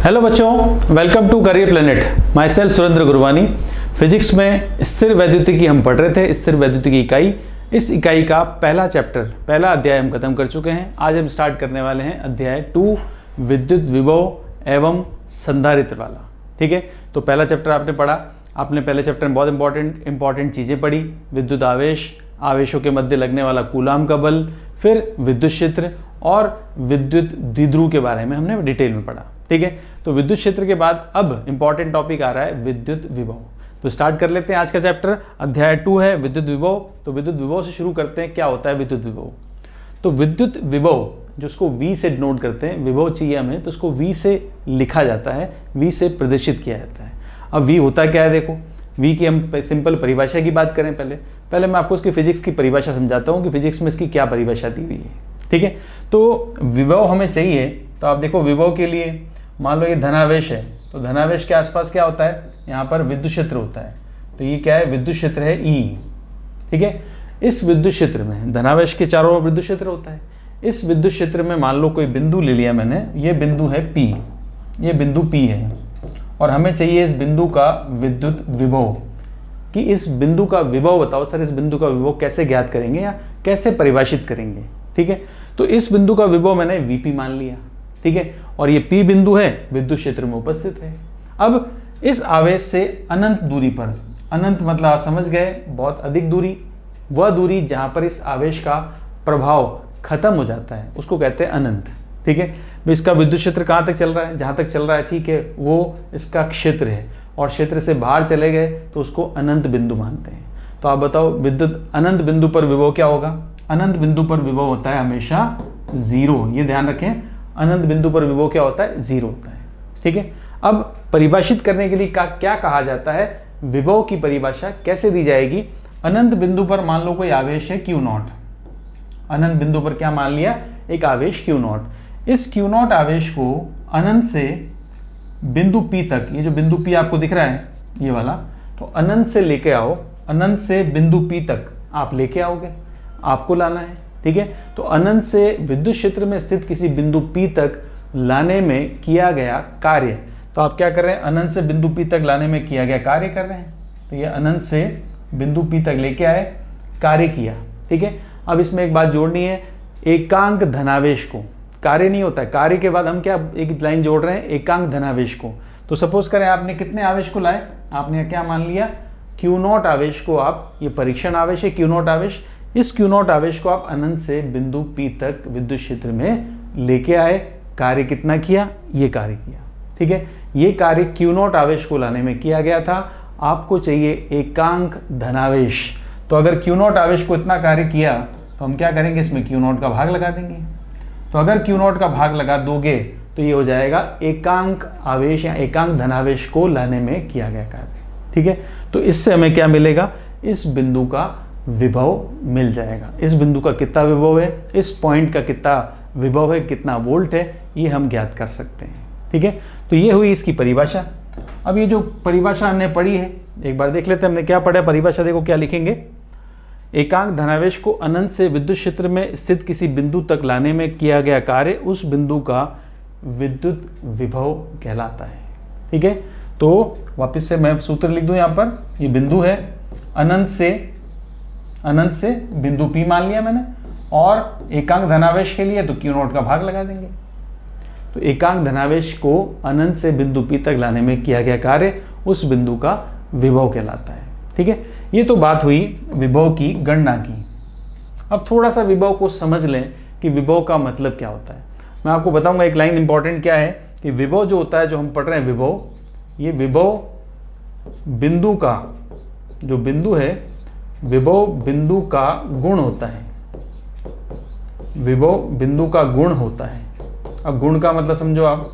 Hello बच्चों, welcome to career planet. Myself Surendra Gurwani. Physics में स्थिर वैद्युतिकी हम पढ़ रहे थे, स्थिर वैद्युतिकी इकाई। इस इकाई का पहला चैप्टर, पहला अध्याय हम खत्म कर चुके हैं। आज हम स्टार्ट करने वाले हैं अध्याय 2, विद्युत विभव एवं संधारित्र वाला। ठीक है, तो पहला चैप्टर आपने पढ़ा। आपने पहले चैप्टर में बहुत इंपॉर्टेंट चीज़ें पढ़ी। विद्युत आवेश, आवेशों के मध्य लगने वाला कूलाम का बल, फिर विद्युत क्षेत्र और विद्युत द्विध्रुव के बारे में हमने डिटेल में पढ़ा। ठीक है, तो विद्युत क्षेत्र के बाद अब इंपॉर्टेंट टॉपिक आ रहा है विद्युत विभव। तो स्टार्ट कर लेते हैं आज का चैप्टर। अध्याय 2 है विद्युत विभव। तो विद्युत विभव से शुरू करते हैं। क्या होता है विद्युत विभव? तो विद्युत विभव, जिसको V से डिनोट करते हैं, विभव चाहिए हमें तो उसको V से लिखा जाता है, V से प्रदर्शित किया जाता है। अब V होता क्या है? देखो, V की हम सिंपल परिभाषा की बात करें। पहले मैं आपको उसकी फिजिक्स की परिभाषा समझाता हूँ कि फिजिक्स में इसकी क्या परिभाषा दी हुई है। ठीक है, तो विभव हमें चाहिए। तो आप देखो, विभव के लिए मान लो ये धनावेश है, तो धनावेश के आसपास क्या होता है? यहाँ पर विद्युत क्षेत्र होता है। तो ये क्या है? विद्युत क्षेत्र है E। ठीक है, इस विद्युत क्षेत्र में धनावेश के चारों ओर विद्युत क्षेत्र होता है। इस विद्युत क्षेत्र में मान लो कोई बिंदु ले लिया मैंने, ये बिंदु है P, ये बिंदु P है, और हमें चाहिए इस बिंदु का विद्युत विभव। कि इस बिंदु का विभव बताओ सर, इस बिंदु का विभव कैसे ज्ञात करेंगे या कैसे परिभाषित करेंगे? ठीक है, तो इस बिंदु का विभव मैंने Vp मान लिया। ठीक है, और ये P बिंदु है, विद्युत क्षेत्र में उपस्थित है। अब इस आवेश से अनंत दूरी पर, अनंत मतलब आप समझ गए, बहुत अधिक दूरी, वह दूरी जहां पर इस आवेश का प्रभाव खत्म हो जाता है उसको कहते हैं अनंत। ठीक है, इसका विद्युत क्षेत्र कहाँ तक चल रहा है? जहां तक चल रहा है, ठीक है, वो इसका क्षेत्र है, और क्षेत्र से बाहर चले गए तो उसको अनंत बिंदु मानते हैं। तो आप बताओ, विद्युत अनंत बिंदु पर विभव क्या होगा? अनंत बिंदु पर विभव होता है हमेशा 0। ये ध्यान रखें, अनंत बिंदु पर विभव क्या होता है? 0 होता है। ठीक है, अब परिभाषित करने के लिए क्या कहा जाता है? विभव की परिभाषा कैसे दी जाएगी? अनंत बिंदु पर मान लो कोई आवेश है Q0। अनंत बिंदु पर क्या मान लिया? एक आवेश Q0। इस Q0 आवेश को अनंत से बिंदु P तक, ये जो बिंदु P आपको दिख रहा है ये वाला, तो अनंत से लेके आओ, अनंत से बिंदु P तक आप लेके आओगे, आपको लाना है। ठीक है, तो अनंत से विद्युत क्षेत्र में स्थित किसी बिंदु P तक लाने में किया गया कार्य, तो आप क्या कर रहे हैं? अनंत से बिंदु P तक लाने में किया गया कार्य कर रहे हैं। तो ये अनंत से बिंदु P तक लेके आए, कार्य किया। ठीक है, अब इसमें एक बात जोड़नी है, एकांक धनावेश को, कार्य नहीं होता है, कार्य के बाद हम क्या एक लाइन जोड़ रहे हैं? एकांक धनावेश को। तो सपोज करें आपने कितने आवेश को लाए? आपने क्या मान लिया? Q0 आवेश को आप, ये परीक्षण आवेश है Q0 आवेश, इस Q0 आवेश को आप अनंत से बिंदु P तक विद्युत क्षेत्र में लेके आए, कार्य कितना किया? ये कार्य किया। ठीक है, ये कार्य Q0 आवेश को लाने में किया गया था। आपको चाहिए एकांक धनावेश। तो अगर Q0 आवेश को इतना कार्य किया तो हम क्या करेंगे? इसमें Q0 का भाग लगा देंगे। तो अगर Q0 का भाग लगा दोगे तो ये हो जाएगा एकांक आवेश या एकांक धनावेश को लाने में किया गया कार्य। ठीक है, तो इससे हमें क्या मिलेगा? इस बिंदु का विभव मिल जाएगा। इस बिंदु का कितना विभव है, इस पॉइंट का कितना विभव है, कितना वोल्ट है, ये हम ज्ञात कर सकते हैं। ठीक है, तो ये हुई इसकी परिभाषा। अब ये जो परिभाषा हमने पढ़ी है, एक बार देख लेते हैं हमने क्या पढ़ा। परिभाषा देखो क्या लिखेंगे? एकांक धनावेश को अनंत से विद्युत क्षेत्र में स्थित किसी बिंदु तक लाने में किया गया कार्य उस बिंदु का विद्युत विभव कहलाता है। ठीक है, तो वापस से मैं सूत्र लिख दूं। यहाँ पर ये बिंदु है, अनंत से बिंदु P मान लिया मैंने, और एकांक धनावेश के लिए तो Q0 का भाग लगा देंगे। तो एकांक धनावेश को अनंत से बिंदु P तक लाने में किया गया कार्य उस बिंदु का विभव कहलाता है। ठीक है, ये तो बात हुई विभव की गणना की। अब थोड़ा सा विभव को समझ लें कि विभव का मतलब क्या होता है। मैं आपको बताऊंगा, एक लाइन इंपॉर्टेंट क्या है कि विभव जो होता है, जो हम पढ़ रहे हैं विभव, ये विभव बिंदु का, जो बिंदु है, विभव बिंदु का गुण होता है। विभव बिंदु का गुण होता है। अब गुण का मतलब समझो आप,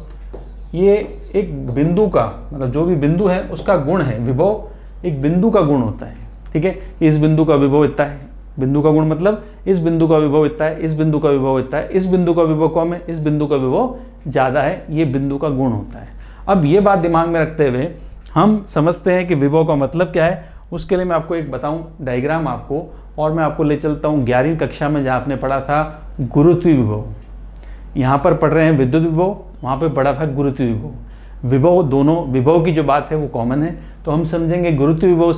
ये एक बिंदु का मतलब जो भी बिंदु है उसका गुण है। विभव एक बिंदु का गुण होता है। ठीक है, इस बिंदु का विभव इतना है, बिंदु का गुण मतलब इस बिंदु का विभव इतना है, इस बिंदु का विभव इतना है, इस बिंदु का विभव कम है, इस बिंदु का विभव ज़्यादा है, ये बिंदु का गुण होता है। अब ये बात दिमाग में रखते हुए हम समझते हैं कि विभव का मतलब क्या है। उसके लिए मैं आपको एक बताऊं डायग्राम आपको, और मैं आपको ले चलता हूं 11वीं कक्षा में जहाँ आपने पढ़ा था गुरुत्वीय विभव। यहाँ पर पढ़ रहे हैं विद्युत विभव, वहाँ पे पढ़ा था गुरुत्वीय विभव। विभव, दोनों विभव की जो बात है वो कॉमन है, तो हम समझेंगे गुरुत्व विभव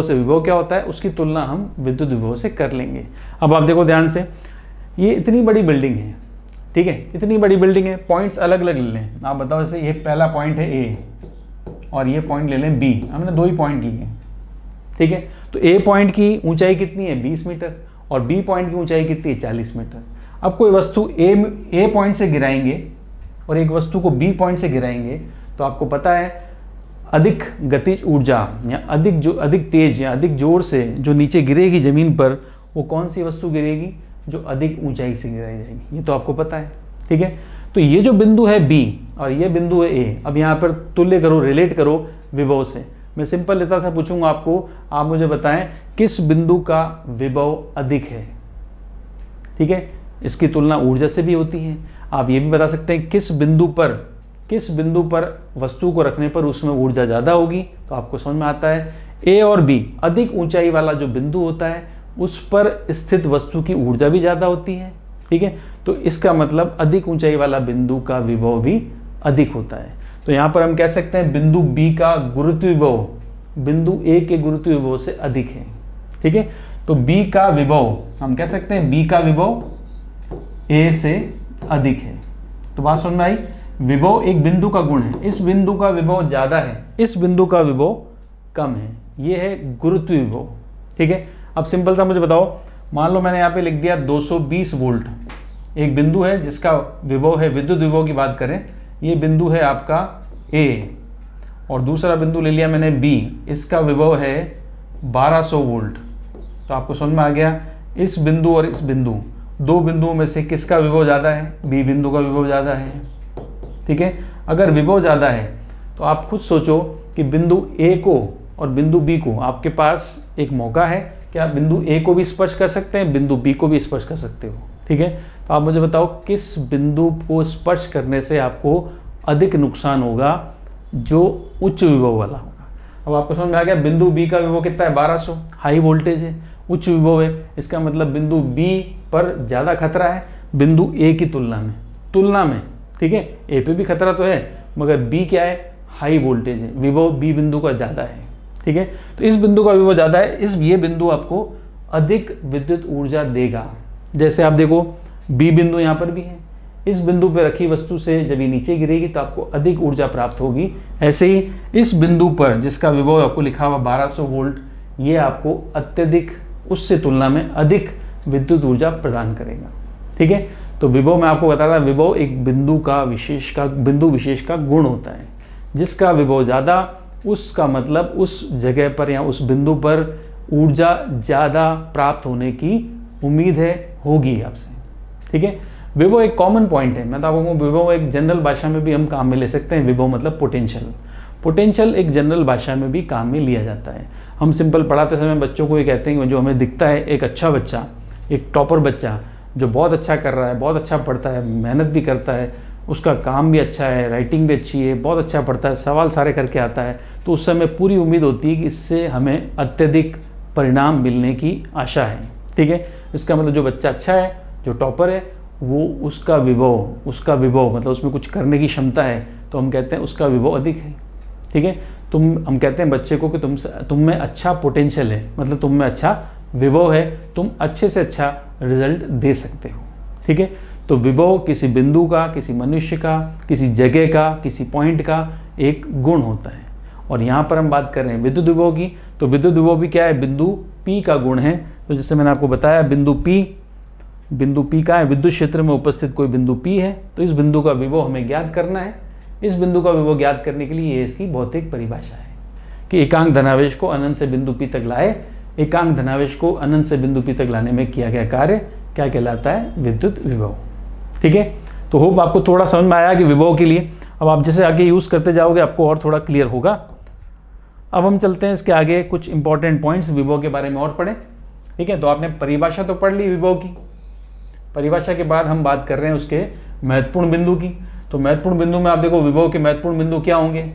से, विभव क्या होता है उसकी तुलना हम विद्युत विभव से कर लेंगे। अब आप देखो ध्यान से, ये इतनी बड़ी बिल्डिंग है, ठीक है, इतनी बड़ी बिल्डिंग है, पॉइंट्स अलग अलग ले लें। आप बताओ, जैसे ये पहला पॉइंट है ए और ये पॉइंट ले लें बी, हमने 2 ही पॉइंट लिए हैं, ठीक है। तो ए पॉइंट की ऊंचाई कितनी है 20 मीटर और बी पॉइंट की ऊंचाई कितनी है 40 मीटर। अब कोई वस्तु ए पॉइंट से गिराएंगे और एक वस्तु को बी पॉइंट से गिराएंगे, तो आपको पता है अधिक गतिज ऊर्जा या अधिक तेज या अधिक जोर से जो नीचे गिरेगी ज़मीन पर, वो कौन सी वस्तु गिरेगी, जो अधिक ऊंचाई से गिराई जाएगी, ये तो आपको पता है, ठीक है। तो ये जो बिंदु है बी और ये बिंदु है ए, अब यहाँ पर तुल्य करो, रिलेट करो विभव से। मैं सिंपल लेता था, पूछूंगा आपको, आप मुझे बताएं किस बिंदु का विभव अधिक है, ठीक है। इसकी तुलना ऊर्जा से भी होती है। आप ये भी बता सकते हैं किस बिंदु पर वस्तु को रखने पर उसमें ऊर्जा ज़्यादा होगी, तो आपको समझ में आता है ए और बी, अधिक ऊंचाई वाला जो बिंदु होता है उस पर स्थित वस्तु की ऊर्जा भी ज़्यादा होती है, ठीक है। तो इसका मतलब अधिक ऊंचाई वाला बिंदु का विभव भी अधिक होता है। तो यहाँ पर हम कह सकते हैं बिंदु बी का गुरुत्व विभव बिंदु ए के गुरुत्व विभव से अधिक है, ठीक है। तो बी का विभव, हम कह सकते हैं बी का विभव ए से अधिक है। तो बात समझ में आई, विभव एक बिंदु का गुण है, इस बिंदु का विभव ज़्यादा है, इस बिंदु का विभव कम है, ये है गुरुत्व विभव, ठीक है। अब सिंपल सा मुझे बताओ, मान लो मैंने यहाँ पे लिख दिया 220 वोल्ट, एक बिंदु है जिसका विभव है, विद्युत विभव की बात करें, ये बिंदु है आपका ए और दूसरा बिंदु ले लिया मैंने बी, इसका विभव है 1200 वोल्ट। तो आपको समझ में आ गया, इस बिंदु और इस बिंदु, 2 बिंदुओं में से किसका विभव ज़्यादा है, बी बिंदु का विभव ज़्यादा है, ठीक है। अगर विभव ज़्यादा है तो आप खुद सोचो कि बिंदु ए को और बिंदु बी को, आपके पास एक मौका है कि आप बिंदु ए को भी स्पर्श कर सकते हैं, बिंदु बी को भी स्पर्श कर सकते हो, ठीक है। तो आप मुझे बताओ किस बिंदु को स्पर्श करने से आपको अधिक नुकसान होगा, जो उच्च विभव वाला होगा। अब आपको समझ में आ गया, बिंदु बी का विभव कितना है 1200, हाई वोल्टेज है, उच्च विभव है, इसका मतलब बिंदु बी पर ज़्यादा खतरा है बिंदु ए की तुलना में, ठीक है। ए पे भी खतरा तो है, मगर बी क्या है, हाई वोल्टेज है, विभव बी बिंदु का ज़्यादा है, ठीक है। तो इस बिंदु का विभव ज़्यादा है, ये बिंदु आपको अधिक विद्युत ऊर्जा देगा। जैसे आप देखो बी बिंदु यहाँ पर भी है, इस बिंदु पर रखी वस्तु से जब ये नीचे गिरेगी तो आपको अधिक ऊर्जा प्राप्त होगी। ऐसे ही इस बिंदु पर जिसका विभव आपको लिखा हुआ 1200 वोल्ट, ये आपको अत्यधिक, उससे तुलना में अधिक विद्युत ऊर्जा प्रदान करेगा, ठीक है। तो विभव मैं आपको बता रहा, विभव एक बिंदु विशेष का गुण होता है, जिसका विभव ज़्यादा, उसका मतलब उस जगह पर या उस बिंदु पर ऊर्जा ज़्यादा प्राप्त होने की उम्मीद होगी आपसे, ठीक है। विभव एक कॉमन पॉइंट है, मैं तो आपको विभव एक जनरल भाषा में भी हम काम में ले सकते हैं। विभव मतलब पोटेंशियल एक जनरल भाषा में भी काम में लिया जाता है। हम सिंपल पढ़ाते समय बच्चों को ये कहते हैं कि जो हमें दिखता है एक अच्छा बच्चा, एक टॉपर बच्चा जो बहुत अच्छा कर रहा है, बहुत अच्छा पढ़ता है, मेहनत भी करता है, उसका काम भी अच्छा है, राइटिंग भी अच्छी है, बहुत अच्छा पढ़ता है, सवाल सारे करके आता है, तो उस समय पूरी उम्मीद होती है कि इससे हमें अत्यधिक परिणाम मिलने की आशा है, ठीक है। इसका मतलब जो बच्चा अच्छा है, जो टॉपर है, वो उसका विभव मतलब उसमें कुछ करने की क्षमता है, तो हम कहते हैं उसका विभव अधिक है, ठीक है। हम कहते हैं बच्चे को कि तुम में अच्छा पोटेंशियल है, मतलब तुम में अच्छा विभव है, तुम अच्छे से अच्छा रिजल्ट दे सकते हो, ठीक है। तो विभव किसी बिंदु का, किसी मनुष्य का, किसी जगह का, किसी पॉइंट का एक गुण होता है। और यहाँ पर हम बात कर रहे हैं विद्युत विभव की, तो विद्युत विभव भी क्या है, बिंदु P का गुण है। तो जैसे मैंने आपको बताया बिंदु P का है, विद्युत क्षेत्र में उपस्थित कोई बिंदु P है, तो इस बिंदु का विभव हमें ज्ञात करना है। इस बिंदु का विभव ज्ञात करने के लिए ये इसकी भौतिक परिभाषा है कि एकांक धनावेश को अनंत से बिंदु P तक लाए, एकांक धनावेश को अनंत से बिंदु P तक लाने में किया गया कार्य क्या कहलाता है, विद्युत विभव, ठीक है। तो होप आपको थोड़ा समझ में आया कि विभव के लिए, अब आप जैसे आगे यूज़ करते जाओगे आपको और थोड़ा क्लियर होगा। अब हम चलते हैं इसके आगे, कुछ इंपॉर्टेंट पॉइंट्स विभव के बारे में और पढ़ें, ठीक है। तो आपने परिभाषा तो पढ़ ली विभव की, परिभाषा के बाद हम बात कर रहे हैं उसके महत्वपूर्ण बिंदु की। तो महत्वपूर्ण बिंदु में आप देखो विभव के महत्वपूर्ण बिंदु क्या होंगे,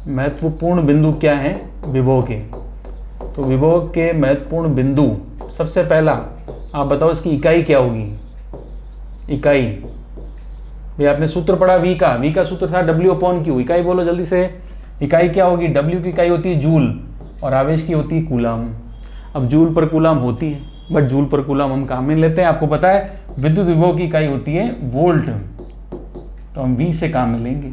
महत्वपूर्ण बिंदु क्या है विभव के। तो विभव के महत्वपूर्ण बिंदु, सबसे पहला आप बताओ इसकी इकाई क्या होगी, इकाई भाई आपने सूत्र पढ़ा वी का सूत्र था W/Q। इकाई बोलो जल्दी से, इकाई क्या होगी? W की इकाई होती है जूल और आवेश की होती है कूलाम। अब जूल पर कूलाम होती है, बट जूल पर कूलाम हम काम में लेते हैं। आपको पता है विद्युत विभव की इकाई होती है वोल्ट, तो हम V से काम में लेंगे।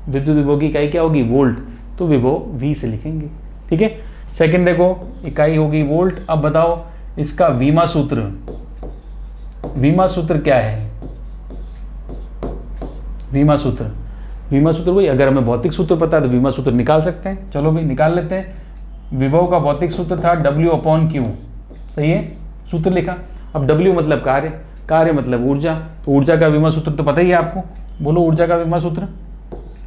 विद्युत विभव की इकाई क्या होगी? वोल्ट, तो विभव V से लिखेंगे। ठीक है, सेकंड देखो, इकाई होगी वोल्ट। अब बताओ इसका वीमा सूत्र, वीमा सूत्र क्या है? वीमा सूत्र वही, अगर हमें भौतिक सूत्र पता है तो वीमा सूत्र निकाल सकते हैं। चलो भाई निकाल लेते हैं। विभव का भौतिक सूत्र था W/Q, सही है, सूत्र लिखा। अब W मतलब कार्य मतलब ऊर्जा, तो ऊर्जा का वीमा सूत्र तो पता ही है आपको। बोलो ऊर्जा का वीमा सूत्र,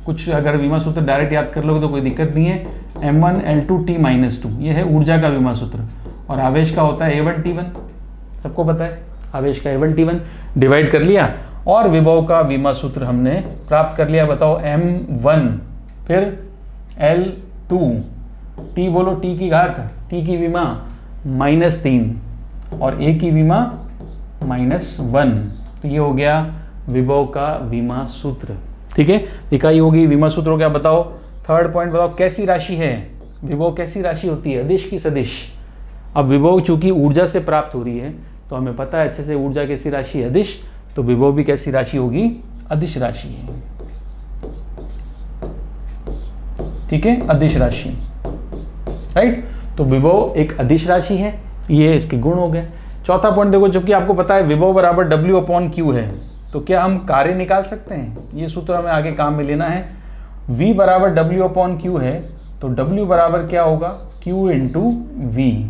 कुछ अगर वीमा सूत्र डायरेक्ट याद कर लोगे तो कोई दिक्कत नहीं है। M1L2T-2, ये है ऊर्जा का वीमा सूत्र। और आवेश का होता है A1T1, सबको पता है आवेश का A1T1। डिवाइड कर लिया और विभव का वीमा सूत्र हमने प्राप्त कर लिया। बताओ M1 फिर L2, T बोलो, T की घात, T की विमा -3 और A की विमा -1, तो ये हो गया विभव का विमा सूत्र। ठीक है, इकाई होगी, विमा सूत्र हो गया। बताओ थर्ड पॉइंट, बताओ कैसी राशि है विभव? कैसी राशि होती है? अदिश की सदिश। अब विभव चूंकि ऊर्जा से प्राप्त हो रही है तो हमें पता है अच्छे से ऊर्जा कैसी राशि है? अदिश, तो विभव भी कैसी राशि होगी? अदिश राशि है। ठीक है, अदिश राशि, राइट। तो विभव एक अदिश राशि है, ये इसके गुण हो गए। चौथा पॉइंट देखो, जबकि आपको पता है विभव बराबर W/Q है, तो क्या हम कार्य निकाल सकते हैं? ये सूत्र हमें आगे काम में लेना है। V बराबर W/Q है, तो W बराबर क्या होगा? Q into V।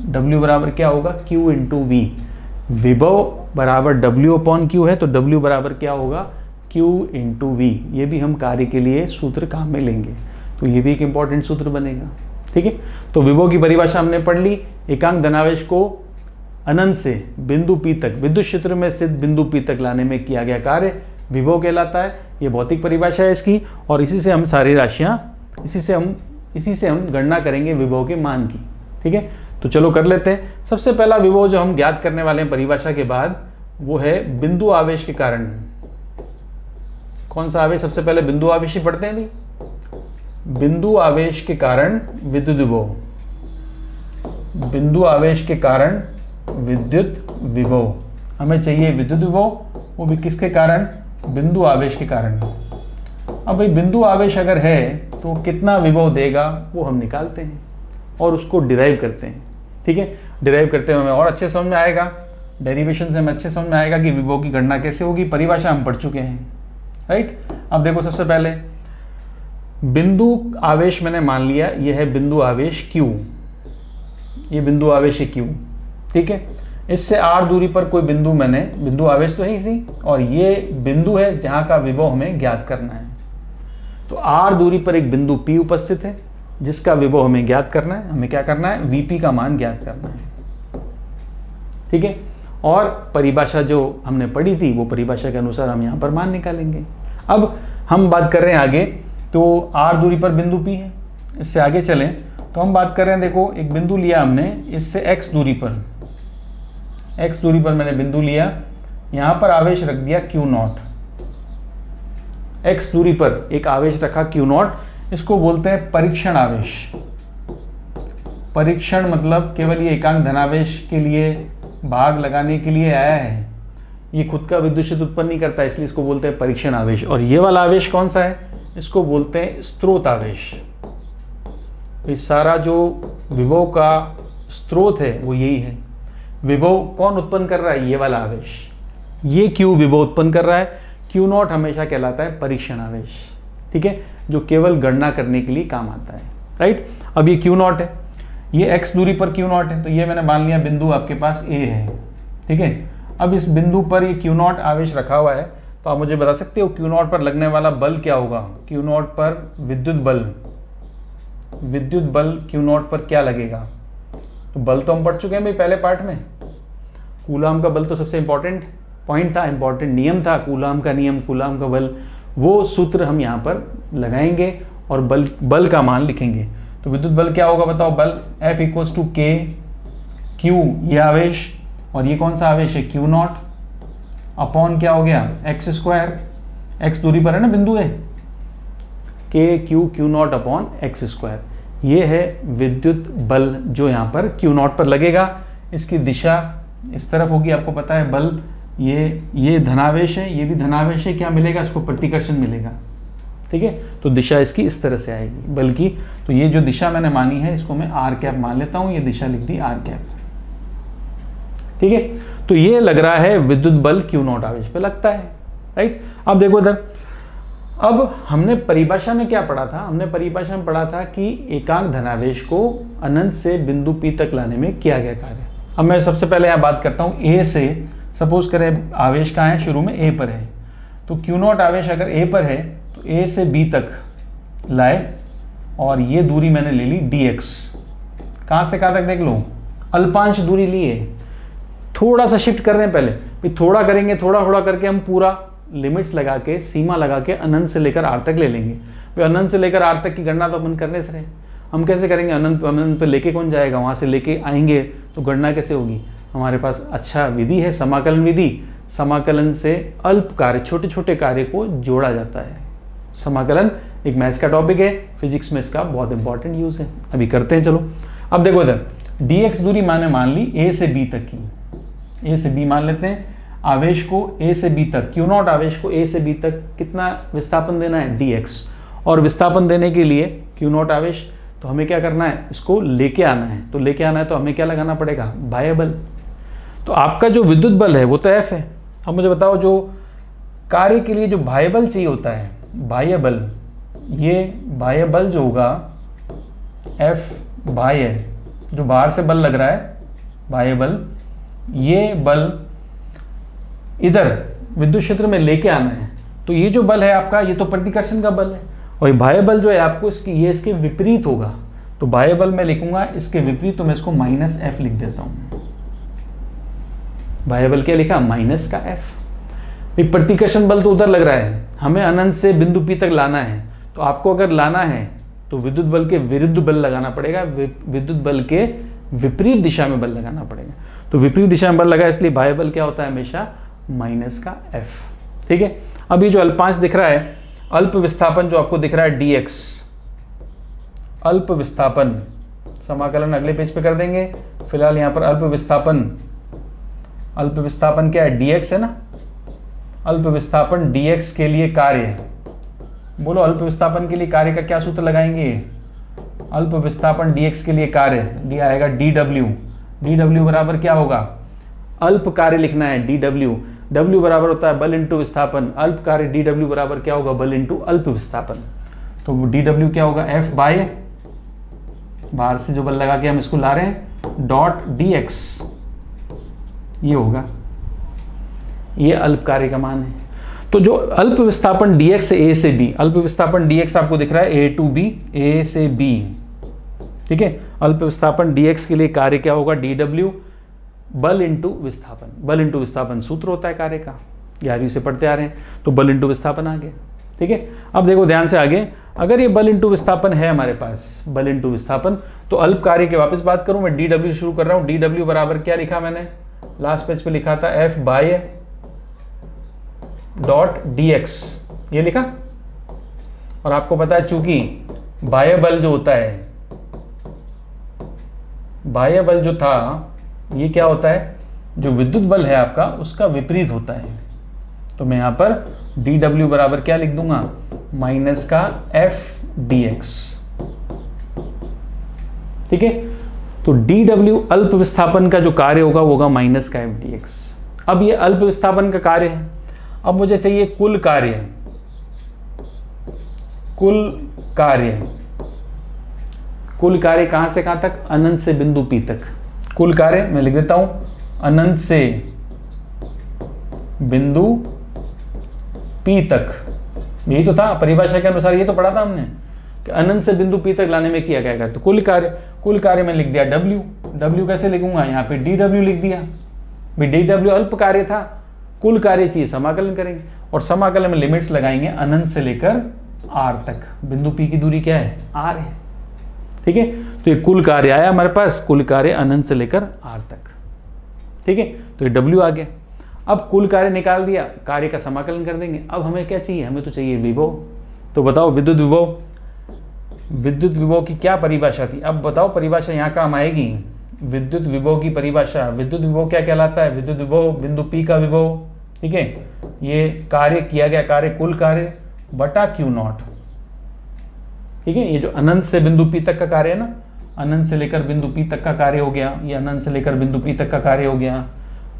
W बराबर क्या होगा? Q into V। विभव बराबर W/Q है, तो W बराबर क्या होगा? Q into V। ये भी हम कार्य के लिए सूत्र काम में लेंगे, तो ये भी एक इंपॉर्टेंट सूत्र बनेगा। ठीक है, तो विभव की परिभाषा हमने पढ़ ली। एकांक धनावेश को अनंत से बिंदु P तक, विद्युत क्षेत्र में स्थित बिंदु P तक लाने में किया गया कार्य विभव कहलाता है। ये भौतिक परिभाषा है इसकी, और इसी से हम सारी राशियां, इसी से हम गणना करेंगे विभव के मान की। ठीक है, तो चलो कर लेते हैं। सबसे पहला विभव जो हम ज्ञात करने वाले हैं परिभाषा के बाद, वो है बिंदु आवेश के कारण। कौन सा आवेश? सबसे पहले बिंदु आवेश ही पढ़ते हैं भाई। बिंदु आवेश के कारण विद्युत विभव, बिंदु आवेश के कारण विद्युत विभव। हमें चाहिए विद्युत विभव, वो भी किसके कारण? बिंदु आवेश के कारण। अब भाई बिंदु आवेश अगर है तो कितना विभव देगा वो हम निकालते हैं और उसको डिराइव करते हैं। ठीक है, डिराइव करते हुए हमें और अच्छे समझ में आएगा, डेरिवेशन से हमें अच्छे समझ में आएगा कि विभव की गणना कैसे होगी। परिभाषा हम पढ़ चुके हैं, राइट। अब देखो, सबसे पहले बिंदु आवेश मैंने मान लिया, यह है बिंदु आवेश Q, ये बिंदु आवेश है Q। ठीक है, इससे r दूरी पर कोई बिंदु, मैंने बिंदु आवेश तो है इसी, और ये बिंदु है जहां का विभव हमें ज्ञात करना है। तो r दूरी पर एक बिंदु P उपस्थित है जिसका विभव हमें ज्ञात करना है। हमें क्या करना है? Vp का मान ज्ञात करना है। ठीक है, और परिभाषा जो हमने पढ़ी थी वो परिभाषा के अनुसार हम यहाँ पर मान निकालेंगे। अब हम बात कर रहे हैं आगे, तो r दूरी पर बिंदु P है। इससे आगे चलें तो हम बात कर रहे हैं, देखो एक बिंदु लिया हमने, इससे x दूरी पर मैंने बिंदु लिया, यहाँ पर आवेश रख दिया Q0। x दूरी पर एक आवेश रखा Q0, इसको बोलते हैं परीक्षण आवेश। परीक्षण मतलब केवल ये एकांक धनावेश के लिए भाग लगाने के लिए आया है, ये खुद का विद्युत क्षेत्र उत्पन्न नहीं करता, इसलिए इसको बोलते हैं परीक्षण आवेश। और ये वाला आवेश कौन सा है? इसको बोलते हैं स्रोत आवेश। इस सारा जो विभव का स्रोत है वो यही है। विभव कौन उत्पन्न कर रहा है? ये वाला आवेश, ये Q विभव उत्पन्न कर रहा है। Q0 हमेशा कहलाता है परीक्षण आवेश। ठीक है, जो केवल गणना करने के लिए काम आता है, राइट। अब ये Q0 है, ये x दूरी पर Q0 है, तो ये मैंने मान लिया बिंदु आपके पास A है। ठीक है, अब इस बिंदु पर ये Q0 आवेश रखा हुआ है, तो आप मुझे बता सकते हो Q0 पर लगने वाला बल क्या होगा? Q0 पर विद्युत बल Q0 पर क्या लगेगा? तो बल तो हम पढ़ चुके हैं भाई पहले पार्ट में। कूलाम का बल तो सबसे इंपॉर्टेंट पॉइंट था, इंपॉर्टेंट नियम था, कूलाम का नियम, कूलाम का बल। वो सूत्र हम यहाँ पर लगाएंगे और बल का मान लिखेंगे। तो विद्युत बल क्या होगा बताओ? बल F = K, Q ये आवेश, और ये कौन सा आवेश है? Q0, अपॉन क्या हो गया एक्स स्क्वायर, एक्स दूरी पर है ना बिंदु ए, के Q Q not upon x square. ये है विद्युत बल जो यहाँ पर क्यू नॉट पर लगेगा। इसकी दिशा इस तरफ होगी, आपको पता है बल ये धनावेश है, ये भी धनावेश है, क्या मिलेगा इसको प्रतिकर्षण मिलेगा, ठीक है। तो दिशा इसकी इस तरह से आएगी बल की। तो ये जो दिशा मैंने मानी है इसको मैं आर कैप मान लेता हूँ, ये दिशा लिख दी आर कैप, ठीक है। तो ये लग रहा है विद्युत बल क्यू नॉट आवेश पे लगता है, राइट। अब देखो इधर, अब हमने परिभाषा में क्या पढ़ा था, हमने परिभाषा में पढ़ा था कि एकांक धनावेश को अनंत से बिंदु P तक लाने में किया गया कार्य। अब मैं सबसे पहले यहाँ बात करता हूँ ए से, सपोज करें आवेश कहाँ है, शुरू में ए पर है, तो क्यू नॉट आवेश अगर ए पर है तो ए से बी तक लाए, और ये दूरी मैंने ले ली dx, कहाँ से कहाँ तक देख लो, अल्पांश दूरी लिए। थोड़ा सा शिफ्ट कर रहे हैं, पहले थोड़ा करेंगे, थोड़ा थोड़ा करके हम पूरा लिमिट्स लगा के, सीमा लगा के अनंत से लेकर आर तक ले लेंगे। भाई अनंत से लेकर आर तक की गणना तो अपन करने से रहे, हम कैसे करेंगे, अनंत पे लेके कौन जाएगा, वहाँ से लेके आएंगे तो गणना कैसे होगी। हमारे पास अच्छा विधि है समाकलन विधि, समाकलन से अल्प कार्य, छोटे छोटे कार्य को जोड़ा जाता है। समाकलन एक मैथ्स का टॉपिक है, फिजिक्स में इसका बहुत इंपॉर्टेंट यूज है, अभी करते हैं। चलो अब देखो इधर dx दूरी मैंने मान ली a से b तक की, a से b मान लेते हैं। आवेश को a से b तक, क्यू नॉट आवेश को a से b तक कितना विस्थापन देना है dx, और विस्थापन देने के लिए क्यू नॉट आवेश, तो हमें क्या करना है, इसको लेके आना है। तो लेके आना है तो हमें क्या लगाना पड़ेगा, बाह्य बल। तो आपका जो विद्युत बल है वो तो F है। अब मुझे बताओ जो कार्य के लिए जो बाह्य बल चाहिए होता है, बाह्य बल, ये बाह्य बल जो होगा F बाह्य, जो बाहर से बल लग रहा है बाह्य बल, ये बल इधर विद्युत क्षेत्र में लेके आना है। तो ये जो बल है आपका, ये तो प्रतिकर्षण का बल है, और ये बाह्य बल जो है आपको ये इसके विपरीत होगा। तो बाह्य बल मैं लिखूंगा इसके विपरीत, तो मैं इसको -F लिख देता हूं। बाह्य बल क्या लिखा, माइनस का F। प्रतिकर्षण बल तो उधर लग रहा है, हमें अनंत से बिंदु P तक लाना है। तो आपको अगर लाना है तो विद्युत बल के विरुद्ध बल लगाना पड़ेगा, विद्युत बल के विपरीत दिशा में बल लगाना पड़ेगा। तो विपरीत दिशा में बल लगा, इसलिए बाह्य बल क्या होता है, हमेशा माइनस का F, ठीक है। अब ये जो अल्पांश दिख रहा है, अल्प विस्थापन जो आपको दिख रहा है dx, अल्प विस्थापन, समाकलन अगले पेज पे कर देंगे। फिलहाल यहाँ पर अल्प विस्थापन क्या है, dx है ना। अल्प विस्थापन dx के लिए कार्य है, बोलो अल्प विस्थापन के लिए कार्य का क्या सूत्र लगाएंगे, अल्प विस्थापन dx के लिए कार्य d आएगा dw बराबर क्या होगा, अल्प कार्य लिखना है dw, w बराबर होता है बल इंटू विस्थापन, अल्प कार्य dw बराबर क्या होगा, बल इंटू अल्प विस्थापन। तो dw क्या होगा, F बाय, बाहर से जो बल लगा के हम इसको ला रहे हैं, डॉट dx, ये होगा, ये अल्प कार्य का मान है। तो जो अल्प विस्थापन dx से a से b, अल्प विस्थापन dx आपको दिख रहा है a to b, a से b, ठीक है। अल्प विस्थापन dx के लिए कार्य क्या होगा, dw, बल इंटू विस्थापन। बल इंटू विस्थापन सूत्र होता है कार्य का, 11वीं से पढ़ते आ रहे हैं, तो बल इंटू विस्थापन आ गया, ठीक है। अब देखो ध्यान से आगे, अगर ये बल इंटू विस्थापन है हमारे पास, बल इंटू विस्थापन, तो अल्प कार्य की वापस बात करूं मैं, dw शुरू कर रहा हूं। dw बराबर क्या लिखा मैंने, लास्ट पेज पे लिखा था F बाय डॉट dx, ये लिखा। और आपको पता है चूंकि बाह्य बल जो होता है, बाह्य बल जो था ये क्या होता है, जो विद्युत बल है आपका उसका विपरीत होता है। तो मैं यहां पर dw बराबर क्या लिख दूंगा, माइनस का F dx, ठीक है। तो dw अल्प विस्थापन का जो कार्य होगा वो होगा माइनस का F dx। अब ये अल्प विस्थापन का कार्य है, अब मुझे चाहिए कुल कार्य, कुल कार्य कहां से कहां तक, अनंत से बिंदु P तक। कुल कार्य मैं लिख देता हूं, अनंत से बिंदु P तक, यही तो था परिभाषा के अनुसार, ये तो पढ़ा था हमने कि अनंत से बिंदु P तक लाने में किया गया कार्य। तो कुल कार्य में लिख दिया w कैसे लिखूंगा, यहाँ पे dw लिख दिया, भाई dw अल्प कार्य था, कुल कार्य चाहिए, समाकलन करेंगे, और समाकलन में लिमिट्स लगाएंगे अनंत से लेकर r तक। बिंदु P की दूरी क्या है, r है, ठीक है। तो ये कुल कार्य आया हमारे पास, कुल कार्य अनंत से लेकर r तक, ठीक है। तो ये w आ गया। अब कुल कार्य निकाल दिया, कार्य का समाकलन कर देंगे। अब हमें क्या चाहिए, हमें तो चाहिए विभव। तो बताओ विद्युत विभव की क्या परिभाषा थी। अब बताओ परिभाषा यहाँ काम आएगी। विद्युत विभव की परिभाषा, विद्युत विभव क्या कहलाता है, विद्युत विभव बिंदु P का विभव, ठीक है, ये कार्य किया गया कार्य कुल कार्य बटा Q0, ठीक है। ये जो अनंत से बिंदु P तक का कार्य है ना, अनंत से लेकर बिंदु P तक का कार्य हो गया, ये अनंत से लेकर बिंदु P तक का कार्य हो गया,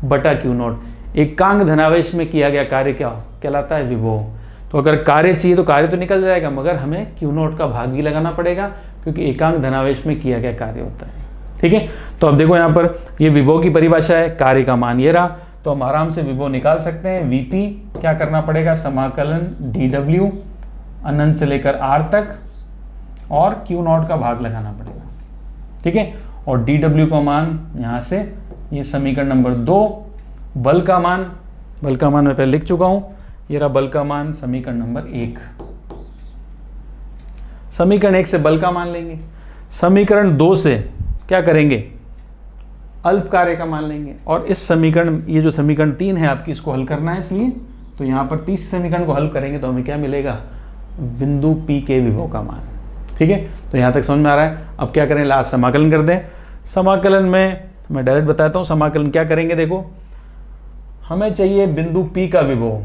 बटा Q0। एकांक धनावेश में किया गया कार्य क्या कहलाता है, विभव। तो अगर कार्य चाहिए तो कार्य तो निकल जाएगा, मगर हमें Q0 का भाग भी लगाना पड़ेगा, क्योंकि एकांक धनावेश में किया गया कार्य होता है, ठीक है। तो अब देखो यहाँ पर ये विभव की परिभाषा है, कार्य का मान ये रहा, तो हम आराम से विभव निकाल सकते हैं। Vp क्या करना पड़ेगा, समाकलन dw अनंत से लेकर r तक और Q0 का भाग लगाना पड़ेगा, ठीक है। और dw का मान यहाँ से, ये समीकरण नंबर 2, बल का मान मैं पहले लिख चुका हूँ, ये रहा बल का मान समीकरण नंबर 1। समीकरण 1 से बल का मान लेंगे, समीकरण 2 से क्या करेंगे, अल्प कार्य का मान लेंगे। और इस समीकरण, ये जो समीकरण 3 है आपकी, इसको हल करना है, इसलिए तो यहाँ पर तीसरे समीकरण को हल करेंगे तो हमें क्या मिलेगा, बिंदु P के विभव का मान, ठीक है। तो यहाँ तक समझ में आ रहा है। अब क्या करें, लास्ट समाकलन कर दें। समाकलन में मैं डायरेक्ट बताता हूँ, समाकलन क्या करेंगे। देखो हमें चाहिए बिंदु P का विभव,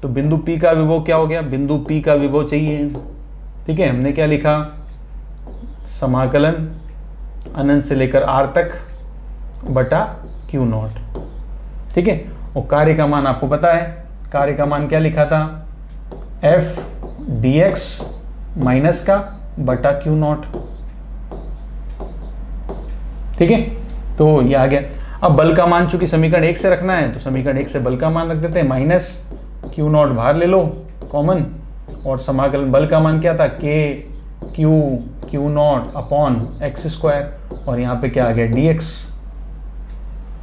तो बिंदु P का विभव क्या हो गया, बिंदु P का विभव चाहिए, ठीक है। हमने क्या लिखा, समाकलन अनंत से लेकर r तक बटा Q0, ठीक है। और कार्य का मान आपको पता है, कार्य का मान क्या लिखा था, f dx माइनस का बटा Q0, ठीक है। तो ये आ गया। अब बल का मान चूंकि समीकरण 1 से रखना है, तो समीकरण 1 से बल का मान रख देते हैं, माइनस Q0 बाहर ले लो कॉमन, और समाकलन बल का मान क्या था, Q0 अपॉन x², और यहाँ पे क्या आ गया, dx,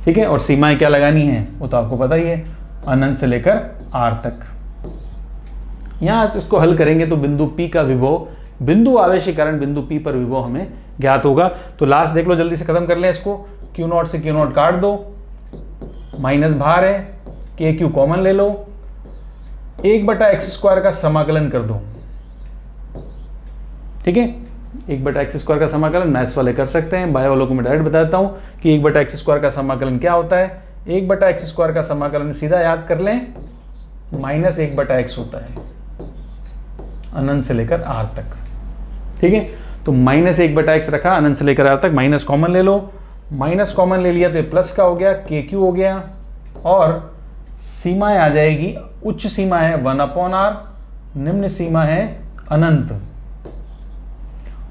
ठीक है। और सीमाएं क्या लगानी है वो तो आपको पता ही है, अनंत से लेकर r तक। यहाँ से इसको हल करेंगे तो बिंदु P का विभव, बिंदु आवेश के कारण बिंदु P पर विभव हमें ज्ञात होगा। तो लास्ट देख लो, जल्दी से खत्म कर लें इसको। Q0 से Q0 काट दो, माइनस बाहर है, KQ कॉमन ले लो, 1/x² का समाकलन कर दो, ठीक है। 1/x² का समाकलन मैथ्स वाले कर सकते हैं, बायो वालों को मैं डायरेक्ट बताता हूँ कि 1/x² का समाकलन क्या होता है। 1/x² का समाकलन सीधा याद कर लें, माइनस 1/x होता है अनंत से लेकर r तक, ठीक है। तो माइनस 1/x रखा, अनंत से लेकर r तक, माइनस कॉमन ले लो, माइनस कॉमन ले लिया तो ये प्लस का हो गया, KQ हो गया, और सीमाएं आ जाएगी, उच्च सीमा है 1/r, निम्न सीमा है अनंत,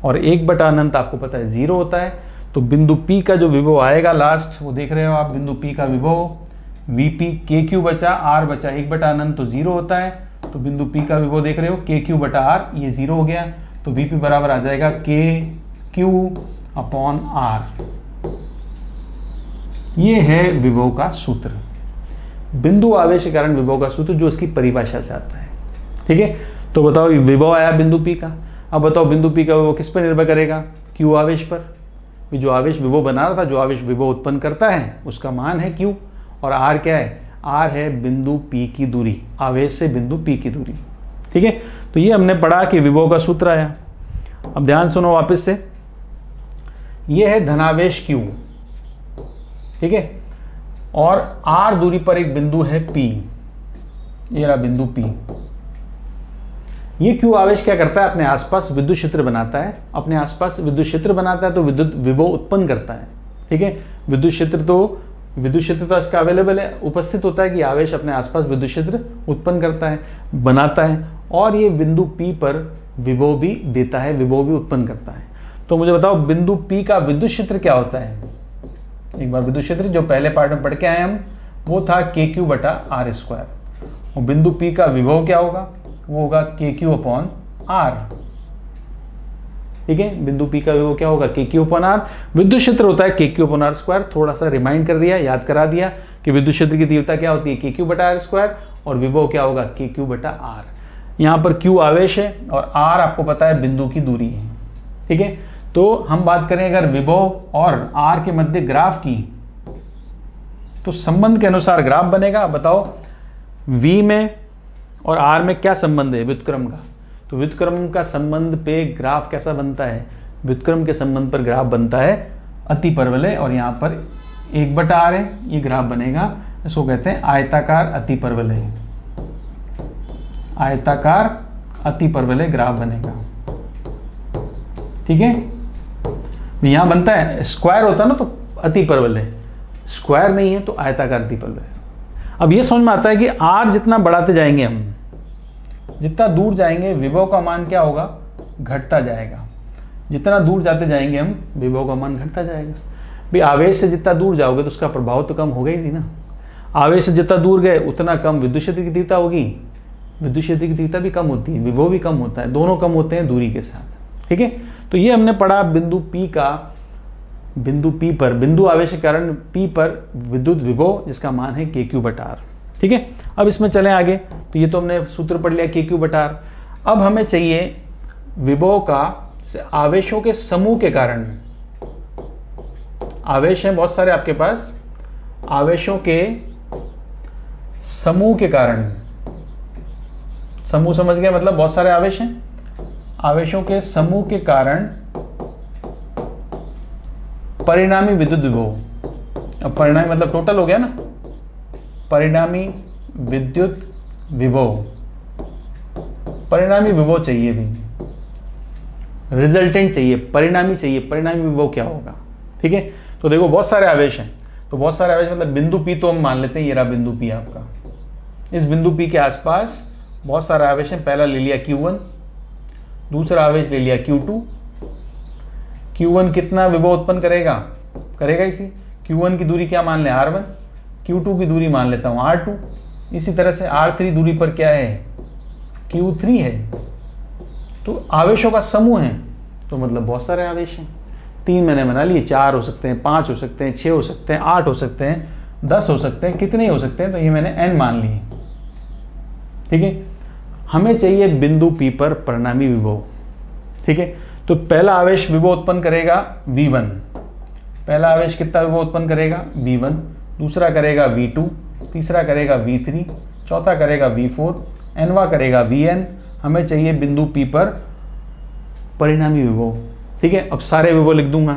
और 1/अनंत आपको पता है 0 होता है। तो बिंदु P का जो विभव आएगा लास्ट, वो देख रहे हो आप, बिंदु P का विभव Vp KQ बचा r बचा 1/अनंत, तो 0 होता है। तो बिंदु P का विभव देख रहे हो KQ/r, ये 0 हो गया, तो Vp बराबर आ जाएगा KQ/r। ये है विभव का सूत्र, बिंदु आवेश के कारण विभव का सूत्र, जो इसकी परिभाषा से आता है, ठीक है। तो बताओ विभव आया बिंदु P का। अब बताओ बिंदु P का विभव किस पर निर्भर करेगा, Q आवेश पर। जो आवेश विभव बना रहा था, जो आवेश विभव उत्पन्न करता है, उसका मान है Q, और R क्या है, R है बिंदु P की दूरी, आवेश से बिंदु P की दूरी, ठीक है। तो ये हमने पढ़ा कि विभव का सूत्र आया। अब ध्यान सुनो वापस से, ये है धनावेश Q, ठीक है, और R दूरी पर एक बिंदु है P, ये रहा बिंदु P। ये Q आवेश क्या करता है, अपने आसपास विद्युत क्षेत्र बनाता है, अपने आसपास विद्युत क्षेत्र बनाता है, तो विद्युत विभव उत्पन्न करता है, ठीक है। विद्युत क्षेत्र तो इसका अवेलेबल है, उपस्थित होता है कि आवेश अपने आसपास विद्युत क्षेत्र उत्पन्न करता है, बनाता है, और ये बिंदु P पर विभव भी देता है, विभव भी उत्पन्न करता है। तो मुझे बताओ बिंदु P का विद्युत क्षेत्र क्या होता है। एक बार विद्युत क्षेत्र जो पहले पार्ट में पढ़ के आए हम, वो था KQ/r², और बिंदु P का विभव क्या होगा, वो होगा KQ/r, ठीक है। बिंदु P का विभव क्या होगा, KQ/r। विद्युत क्षेत्र होता है KQ/r²। थोड़ा सा रिमाइंड कर दिया, याद करा दिया कि विद्युत क्षेत्र की तीव्रता क्या होती है, KQ/r², और विभव क्या होगा, KQ/r। यहाँ पर Q आवेश है और R आपको पता है बिंदु की दूरी है, ठीक है। तो हम बात करें अगर विभव और R के मध्य ग्राफ की, तो संबंध के अनुसार ग्राफ बनेगा। बताओ V में और R में क्या संबंध है व्युत्क्रम का? तो व्युत्क्रम का संबंध पे ग्राफ कैसा बनता है? व्युत्क्रम के संबंध पर ग्राफ बनता है अति परवलय, और यहाँ पर 1/r है, ये ग्राफ बनेगा, इसको कहते हैं आयताकार अति परवलय। आयताकार अति परवलय ग्राफ बनेगा, ठीक है। यहाँ बनता है स्क्वायर होता है ना, तो अति परवलय, स्क्वायर नहीं है तो आयताकार अति परवलय। अब ये समझ में आता है कि r जितना बढ़ाते जाएंगे हम, जितना दूर जाएंगे विभव का मान क्या होगा? घटता जाएगा। जितना दूर जाते जाएंगे हम, विभव का मान घटता जाएगा। भाई आवेश से जितना दूर जाओगे तो उसका प्रभाव तो कम होगा ही थी ना। आवेश से जितना दूर गए उतना कम विद्युत क्षेत्र की तीव्रता होगी, विद्युत क्षेत्र की तीव्रता भी कम होती है, विभव भी कम होता है, दोनों कम होते हैं दूरी के साथ, ठीक है। तो ये हमने पढ़ा बिंदु P का, बिंदु P पर, बिंदु आवेश के कारण P पर विद्युत विभव जिसका मान है KQ/R, ठीक है। अब इसमें चलें आगे। तो ये तो हमने सूत्र पढ़ लिया KQ/R। अब हमें चाहिए विभव का आवेशों के समूह के कारण, आवेश हैं बहुत सारे आपके पास, आवेशों के समूह के कारण, समूह समझ गए मतलब बहुत सारे आवेश हैं, आवेशों के समूह के कारण परिणामी विद्युत विभव। अब परिणामी मतलब टोटल हो गया ना, परिणामी विद्युत विभव, परिणामी विभव चाहिए भी, रिजल्टेंट चाहिए, परिणामी चाहिए, परिणामी विभव क्या होगा, ठीक है। तो देखो बहुत सारे आवेश हैं, तो बहुत सारे आवेश मतलब बिंदु P तो हम मान लेते हैं, ये रहा बिंदु P आपका। इस बिंदु P के आसपास बहुत सारे आवेश हैं। पहला ले लिया Q1, दूसरा आवेश ले लिया Q2। Q1 कितना विभव उत्पन्न करेगा इसी। Q1 की दूरी क्या मान लें? R1। Q2 की दूरी मान लेता हूँ R2। इसी तरह से R3 दूरी पर क्या है? Q3 है। तो आवेशों का समूह है, तो मतलब बहुत सारे आवेश हैं। 3 मैंने बना लिए, 4 हो सकते हैं, 5 हो सकते हैं, 6 हो सकते हैं, 8 हो सकते हैं, 10 हो सकते हैं, कितने ही हो सकते हैं। तो ये मैंने n मान लिए, ठीक है। हमें चाहिए बिंदु P पर परिणामी विभव, ठीक है। तो पहला आवेश विभव उत्पन्न करेगा V1, पहला आवेश कितना विभव उत्पन्न करेगा? V1, दूसरा करेगा V2, तीसरा करेगा V3, चौथा करेगा V4, nवा करेगा Vn। हमें चाहिए बिंदु P पर परिणामी विभव, ठीक है। अब सारे विभव लिख दूंगा,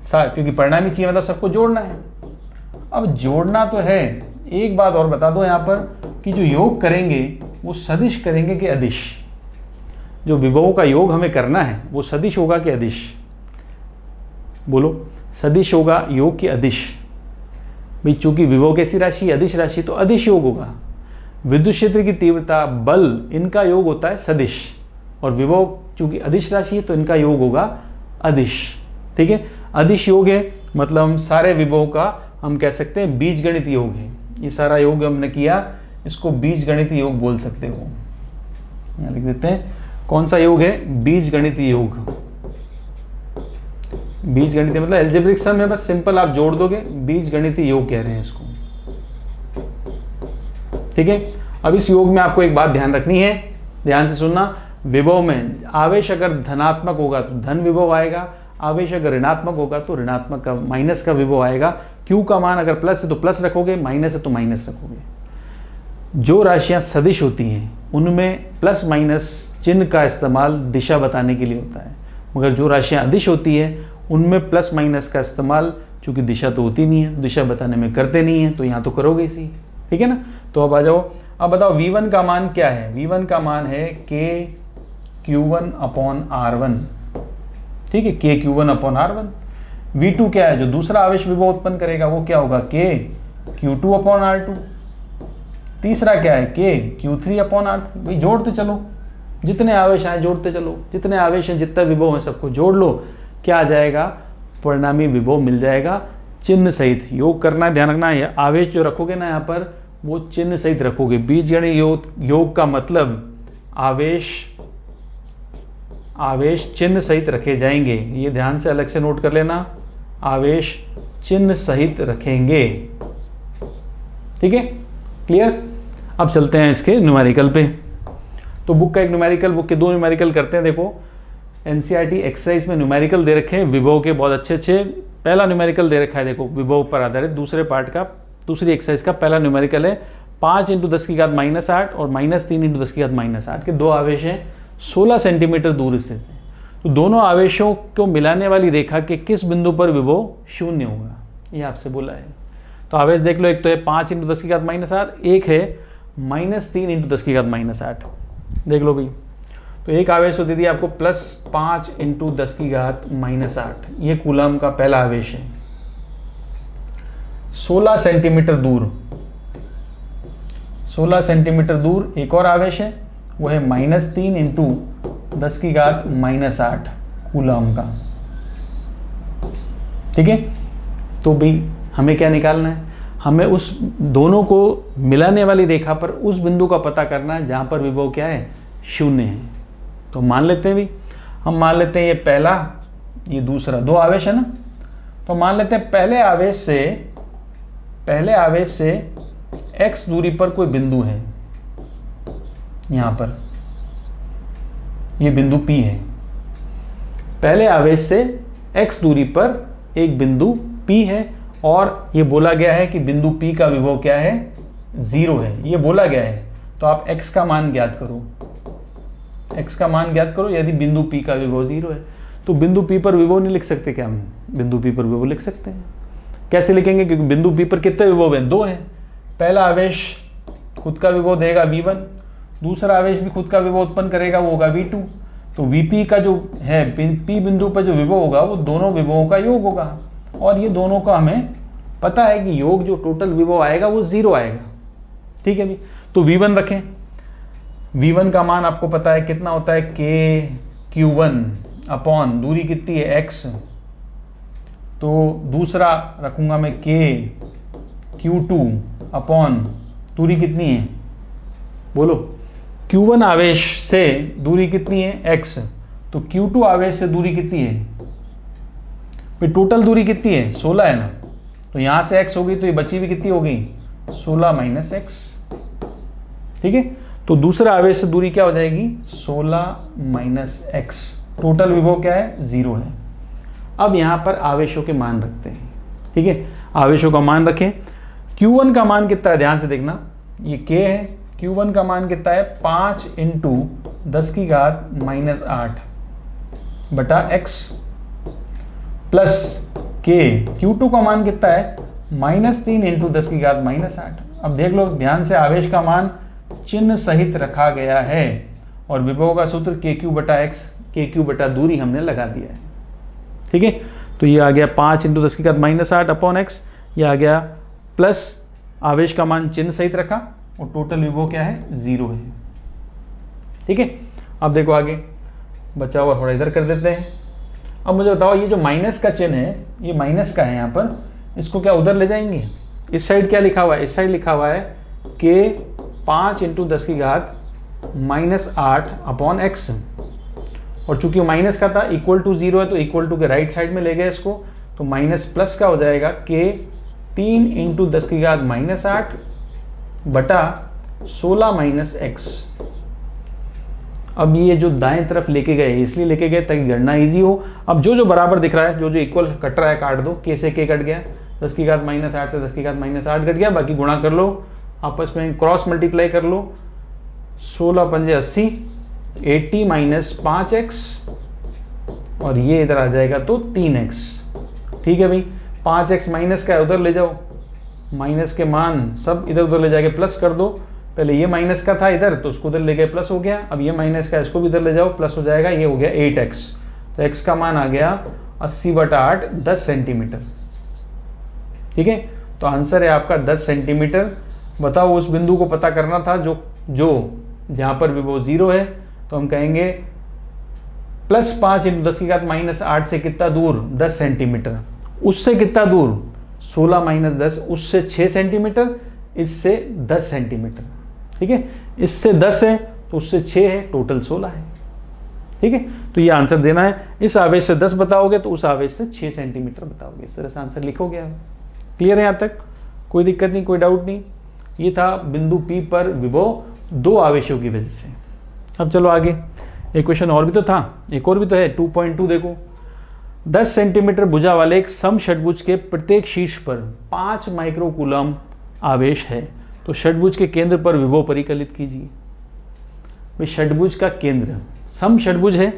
क्योंकि परिणामी चाहिए मतलब सबको जोड़ना है। अब जोड़ना तो है, एक बात और बता दो यहाँ पर कि जो योग करेंगे वो सदिश करेंगे कि अदिश? जो विभवों का योग हमें करना है वो सदिश होगा कि अदिश? बोलो, सदिश होगा योग कि अदिश? भाई चूंकि विभव कैसी राशि? अदिश राशि, तो अदिश योग होगा। विद्युत क्षेत्र की तीव्रता, बल, इनका योग होता है सदिश, और विभव चूंकि अदिश राशि है तो इनका योग होगा अदिश, ठीक है। अदिश योग है मतलब हम सारे विभव का हम कह सकते हैं बीजगणित योग है। ये सारा योग हमने किया, इसको बीजगणित योग बोल सकते हो। यहाँ लिख देते हैं कौन सा योग है? बीजगणित योग। बीजगणित मतलब एल्जेब्रिक सम है, बस सिंपल आप जोड़ दोगे, बीजगणित योग कह रहे हैं इसको, ठीक है। अब इस योग में आपको एक बात ध्यान रखनी है, ध्यान से सुनना। विभव में आवेश अगर धनात्मक होगा तो धन विभव आएगा, आवेश अगर ऋणात्मक होगा तो ऋणात्मक का, माइनस का विभव आएगा। क्यू का मान अगर प्लस है तो प्लस रखोगे, माइनस है तो माइनस रखोगे। जो राशियां सदिश होती हैं उनमें प्लस माइनस चिन्ह का इस्तेमाल दिशा बताने के लिए होता है, मगर जो राशियां अदिश होती है उनमें प्लस माइनस का इस्तेमाल, चूंकि दिशा तो होती नहीं है, दिशा बताने में करते नहीं है, तो यहाँ तो करोगे इसी, ठीक है ना। तो अब आ जाओ, अब बताओ V1 का मान क्या है? V1 का मान है KQ1/R1, ठीक है, KQ1/R1। V2 क्या है? जो दूसरा आवेश विभव उत्पन्न करेगा वो क्या होगा? KQ2/R2। तीसरा क्या है? KQ3/R2। भाई जोड़ते चलो, जितने आवेश आए जोड़ते चलो, जितने आवेश हैं जितना विभव है सबको जोड़ लो, क्या आ जाएगा? परिणामी विभव मिल जाएगा, चिन्ह सहित। योग करना है, ध्यान रखना है, आवेश जो रखोगे ना यहाँ पर वो चिन्ह सहित रखोगे। बीजगणित योग का मतलब आवेश चिन्ह सहित रखे जाएंगे, ये ध्यान से अलग से नोट कर लेना, आवेश चिन्ह सहित रखेंगे, ठीक है, क्लियर। अब चलते हैं इसके न्यूमेरिकल पे। तो बुक का एक न्यूमेरिकल, बुक के 2 न्यूमेरिकल करते हैं। देखो एनसीईआरटी एक्सरसाइज में न्यूमेरिकल दे रखे हैं विभव के बहुत अच्छे। पहला न्यूमेरिकल दे रखा है, देखो विभव पर आधारित, दूसरे पार्ट का दूसरी एक्सरसाइज का पहला न्यूमेरिकल है 5 × 10⁻⁸ और -3 × 10⁻⁸ के दो आवेश हैं 16 सेंटीमीटर दूर स्थित हैं। तो दोनों आवेशों को मिलाने वाली रेखा के किस बिंदु पर विभव 0 होगा, ये आपसे बोला है। तो आवेश देख लो, एक तो है 5 × 10⁻⁸, एक है -3 × 10⁻⁸। देख लो भाई, तो एक आवेश दे दिया आपको +5 × 10⁻⁸, ये कूलम का पहला आवेश है। 16 सेंटीमीटर दूर, 16 सेंटीमीटर दूर एक और आवेश है, वो है -3 × 10⁻⁸ कूलम का। ठीक है, तो भाई हमें क्या निकालना है, हमें उस दोनों को मिलाने वाली रेखा पर उस बिंदु का पता करना है जहां पर विभव क्या है, 0 है। तो मान लेते हैं भी, हम मान लेते हैं ये पहला, ये दूसरा, दो आवेश है ना। तो मान लेते हैं पहले आवेश से x दूरी पर कोई बिंदु है, यहां पर ये बिंदु P है। पहले आवेश से x दूरी पर एक बिंदु P है और ये बोला गया है कि बिंदु P का विभव क्या है, 0 है, ये बोला गया है। तो आप x का मान ज्ञात करो, x का मान ज्ञात करो। यदि बिंदु P का विभव 0 है तो बिंदु P पर विभव नहीं लिख सकते क्या हम? बिंदु P पर विभव लिख सकते हैं। कैसे लिखेंगे? क्योंकि बिंदु P पर कितने विभव हैं, 2 हैं। पहला आवेश खुद का विभव देगा V1, दूसरा आवेश भी खुद का विभव उत्पन्न करेगा, वो होगा V2। तो Vp का जो है P बिंदु पर जो विभव होगा वो दोनों विभवों का योग होगा, और ये दोनों का हमें पता है कि योग जो टोटल विभव आएगा वो 0 आएगा। ठीक है भी, तो V1 रखें। V1 का मान आपको पता है कितना होता है, KQ1 अपॉन दूरी कितनी है, x। तो दूसरा रखूंगा मैं KQ2 अपॉन दूरी कितनी है, बोलो। Q1 आवेश से दूरी कितनी है, x। तो Q2 आवेश से दूरी कितनी है, फिर टोटल दूरी कितनी है, 16 है ना। तो यहां से x हो गई, तो ये बची भी कितनी हो गई, 16 - x। ठीक है, तो दूसरा आवेश से दूरी क्या हो जाएगी, 16 - x। टोटल विभव क्या है, 0 है। अब यहां पर आवेशों के मान रखते हैं। ठीक है, आवेशों का मान रखें। Q1 का मान कितना है, ध्यान से देखना, ये K है। Q1 का मान कितना है, 5 × 10⁻⁸ बटा x प्लस K। Q2 का मान कितना है, -3 × 10⁻⁸। अब देख लो ध्यान से, आवेश का मान चिन्ह सहित रखा गया है और विभव का सूत्र KQ बटा x, KQ बटा दूरी हमने लगा दिया है। ठीक है, तो ये आ गया 5 × 10⁻⁸ अपॉन x, ये आ गया प्लस आवेश का मान चिन्ह सहित रखा और टोटल विभव क्या है, 0 है। ठीक है, अब देखो आगे बचा हुआ थोड़ा इधर कर देते हैं। अब मुझे बताओ, ये जो माइनस का चिन्ह है, ये माइनस का है यहाँ पर, इसको क्या उधर ले जाएंगे? इस साइड क्या लिखा हुआ है, इस साइड लिखा हुआ है कि 5 × 10⁻⁸ अपॉन x। और चूंकि माइनस का था, इक्वल टू 0 है, तो इक्वल टू के राइट साइड में ले गए इसको, तो माइनस प्लस का हो जाएगा कि 3 × 10⁻⁸ बटा 16 - x। अब ये जो दाएं तरफ लेके गए, इसलिए लेके गए ताकि गणना इजी हो। अब जो जो बराबर दिख रहा है, जो जो इक्वल कट रहा है, काट दो। K से K कट गया, 10⁻⁸ से 10⁻⁸ कट गया, बाकी गुणा कर लो, आपस में क्रॉस मल्टीप्लाई कर लो। 16 × 5 = 80, 80 - 5x, और ये इधर आ जाएगा तो 3x। ठीक है भाई, 5x माइनस का है, उधर ले जाओ, माइनस के मान सब इधर उधर ले जाके प्लस कर दो। पहले ये माइनस का था इधर, तो उसको उधर ले गए, प्लस हो गया। अब ये माइनस का, इसको भी इधर ले जाओ, प्लस हो जाएगा, ये हो गया 8x। तो x का मान आ गया 80/8, 10 सेंटीमीटर। ठीक है, तो आंसर है आपका 10 सेंटीमीटर। बताओ, उस बिंदु को पता करना था जो जहां पर विभव 0 है, तो हम कहेंगे +5 × 10⁻⁸ से कितना दूर, 10 सेंटीमीटर। उससे कितना दूर, 16 - 10, उससे 6 सेंटीमीटर, इससे 10 सेंटीमीटर। ठीक है, इससे 10 है तो उससे 6 है, टोटल 16 है। ठीक है, तो ये आंसर देना है। इस आवेश से 10 बताओगे तो उस आवेश से 6 सेंटीमीटर बताओगे, इस तरह से आंसर लिखोगे आप। क्लियर है यहाँ तक? कोई दिक्कत नहीं, कोई डाउट नहीं। ये था बिंदु P पर विभव 2 आवेशों की वजह से। अब चलो आगे, एक क्वेश्चन और भी तो था, एक और भी तो है, 2.2 देखो। 10 सेंटीमीटर भुजा वाले एक समषटभुज के प्रत्येक शीर्ष पर 5 माइक्रोकूलम आवेश है तो षट्भुज के केंद्र पर विभव परिकलित कीजिए। भाई षट्भुज का केंद्र सम षट्भुज है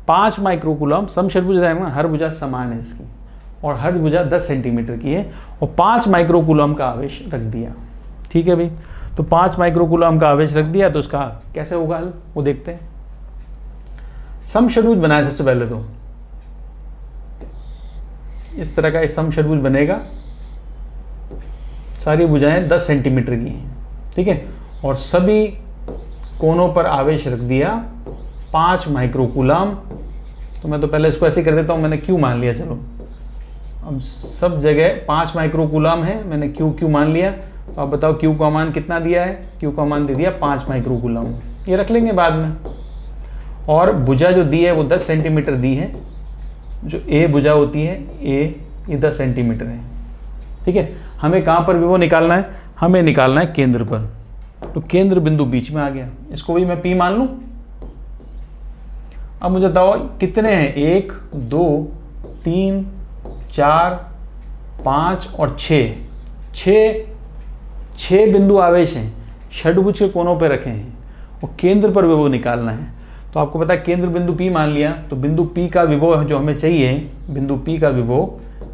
5 माइक्रोकूलम, सम षट्भुज है ना, हर भुजा समान है इसकी और हर भुजा 10 सेंटीमीटर की है और 5 माइक्रोकूलम का आवेश रख दिया। ठीक है भाई, तो 5 माइक्रोकूलम का आवेश रख दिया तो उसका कैसे होगा हल वो देखते हैं। सम षट्भुज बनाए सबसे पहले तो इस तरह का सम षट्भुज बनेगा, सारी भुजाएं 10 सेंटीमीटर की हैं। ठीक है, और सभी कोनों पर आवेश रख दिया 5 माइक्रोकूलम। तो मैं तो पहले इसको ऐसे कर देता हूँ, मैंने क्यू मान लिया। चलो अब सब जगह 5 माइक्रोकूलम है, मैंने क्यू मान लिया। तो आप बताओ क्यू का मान कितना दिया है? क्यू का मान दे दिया 5 माइक्रोकूलम, ये रख लेंगे बाद में। और भुजा जो दी है वो 10 सेंटीमीटर दी है, जो ए भुजा होती है ये 10 सेंटीमीटर है। ठीक है, हमें कहाँ पर विभव निकालना है? हमें निकालना है केंद्र पर। तो केंद्र बिंदु बीच में आ गया, इसको भी मैं पी मान लूँ। अब मुझे बताओ कितने हैं? 1 2 3 4 5 और 6 बिंदु आवेश हैं, षट्भुज के कोनों पर रखे हैं और केंद्र पर विभव निकालना है। तो आपको पता है केंद्र बिंदु P मान लिया, तो बिंदु P का विभव जो हमें चाहिए, बिंदु P का विभव,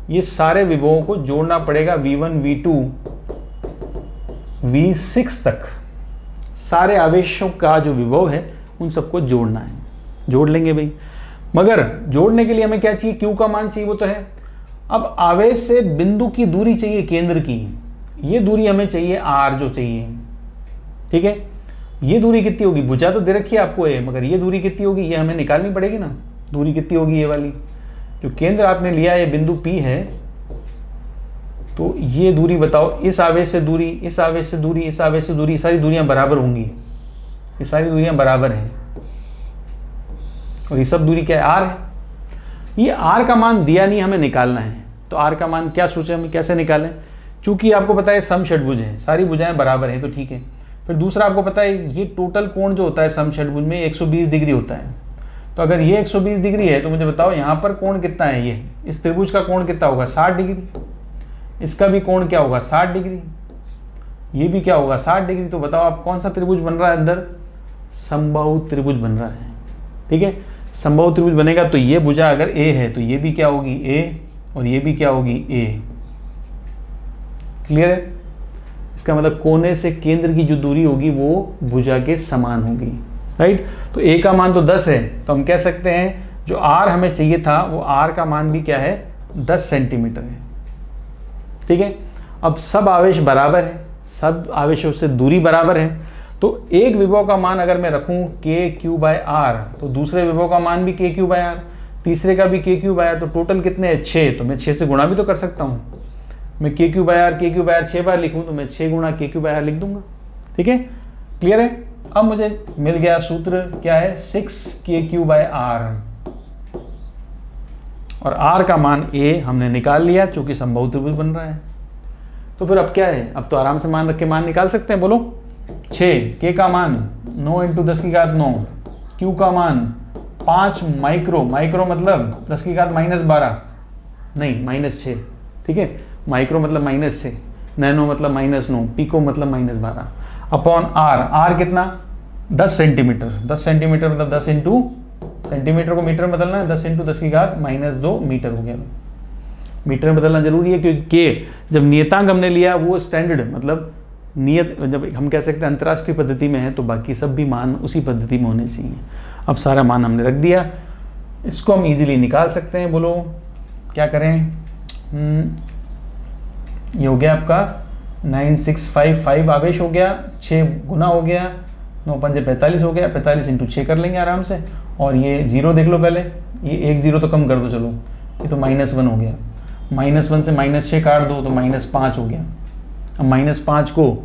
ये सारे विभवों को जोड़ना पड़ेगा V1 V2 V6 तक। सारे आवेशों का जो विभव है उन सबको जोड़ना है, जोड़ लेंगे भाई। मगर जोड़ने के लिए हमें क्या चाहिए? Q का मान चाहिए, वो तो है। अब आवेश से बिंदु की दूरी चाहिए केंद्र की, ये दूरी हमें चाहिए R जो चाहिए। ठीक है, ये दूरी कितनी होगी? भुजा तो दे रखी है आपको ए, मगर ये दूरी कितनी होगी ये हमें निकालनी पड़ेगी ना। दूरी कितनी होगी? ये वाली जो केंद्र आपने लिया है, बिंदु P है, तो ये दूरी बताओ, इस आवेश से दूरी, इस आवेश से दूरी, इस आवेश से दूरी, सारी दूरियां बराबर होंगी, ये सारी दूरियां बराबर हैं। और ये सब दूरी क्या है? R है। ये R का मान दिया नहीं, हमें निकालना है। तो R का मान क्या सोचे हम, कैसे निकालें? चूंकि आपको पता है सम षट्भुज है, सारी भुजाएं बराबर हैं, तो ठीक है। फिर दूसरा आपको पता है ये टोटल कोण जो होता है सम षट्भुज में 120 डिग्री होता है। तो अगर ये 120 डिग्री है तो मुझे बताओ यहाँ पर कोण कितना है? ये इस त्रिभुज का कोण कितना होगा? 60 डिग्री। इसका भी कोण क्या होगा? 60 डिग्री। ये भी क्या होगा? 60 डिग्री। तो बताओ आप कौन सा त्रिभुज बन रहा है अंदर? समबाहु त्रिभुज बन रहा है। ठीक है, समबाहु त्रिभुज बनेगा तो ये भुजा अगर ए है तो ये भी क्या होगी? ए, और ये भी क्या होगी? ए। क्लियर है? इसका मतलब कोने से केंद्र की जो दूरी होगी वो भुजा के समान होगी। राइट, तो ए का मान तो 10 है, तो हम कह सकते हैं जो आर हमें चाहिए था वो आर का मान भी क्या है? 10 सेंटीमीटर है। ठीक है, अब सब आवेश बराबर है, सब आवेशों से दूरी बराबर है, तो एक विभव का मान अगर मैं रखूं KQ/R तो दूसरे विभव का मान भी KQ/R, तीसरे का भी KQ/R, तो टोटल कितने हैं? 6। तो मैं 6 से गुणा भी तो कर सकता हूं। मैं KQ/R 6 बार लिखूं तो मैं 6 गुणा KQ/R लिख दूंगा। ठीक है, क्लियर है? अब मुझे मिल गया सूत्र, क्या है? 6 KQ/R, और R का मान A हमने निकाल लिया क्योंकि समबाहु त्रिभुज बन रहा है। तो फिर अब क्या है? अब तो आराम से मान रख के मान निकाल सकते हैं। बोलो 6, K का मान 9 × 10⁻9, Q का मान 5 माइक्रो, माइक्रो मतलब 10⁻12 नहीं -6। ठीक है, माइक्रो मतलब -6, नैनो मतलब -9, पिको मतलब -12 अपॉन R कितना? 10 सेंटीमीटर। 10 सेंटीमीटर मतलब 10 इंटू, सेंटीमीटर को मीटर में बदलना है, 10 × 10⁻2 मीटर हो गया। मीटर में बदलना जरूरी है क्योंकि के जब नियतांक हमने लिया वो स्टैंडर्ड मतलब नियत, जब हम कह सकते हैं अंतर्राष्ट्रीय पद्धति में है तो बाकी सब भी मान उसी पद्धति में होने चाहिए। अब सारा मान हमने रख दिया, इसको हम इजीली निकाल सकते हैं। बोलो क्या करें? ये हो गया आपका 9655 आवेश हो गया, 6 गुना हो गया, 9 × 5 = 45 हो गया, 45 × 6 कर लेंगे आराम से। और ये 0 देख लो पहले, ये 1 0 तो कम कर दो, चलो ये तो -1 हो गया। -1 से -6 काट दो तो -5 हो गया। अब -5 को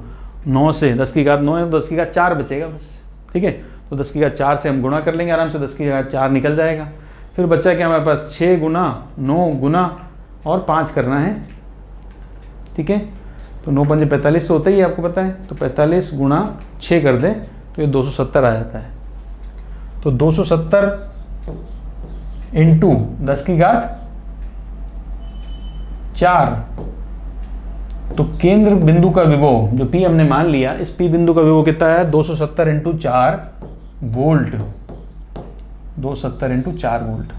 9 से 10⁻9 है तो 10⁻4 बचेगा बस। ठीक है, तो 10⁻4 से हम गुणा कर लेंगे आराम से, 10⁻4 निकल जाएगा। फिर बचा क्या हमारे पास? 6 गुना 9 गुना और 5 करना है। ठीक है, तो 9 × 5 = 45 होता ही है, आपको पता है। तो 45 × 6 कर दें तो ये 270 आ जाता है। तो 270 × 10⁻4 तो केंद्र बिंदु का विभव जो P हमने मान लिया, इस P बिंदु का विभव कितना है 270 इंटू 4 वोल्ट, 270 इंटू 4 वोल्ट।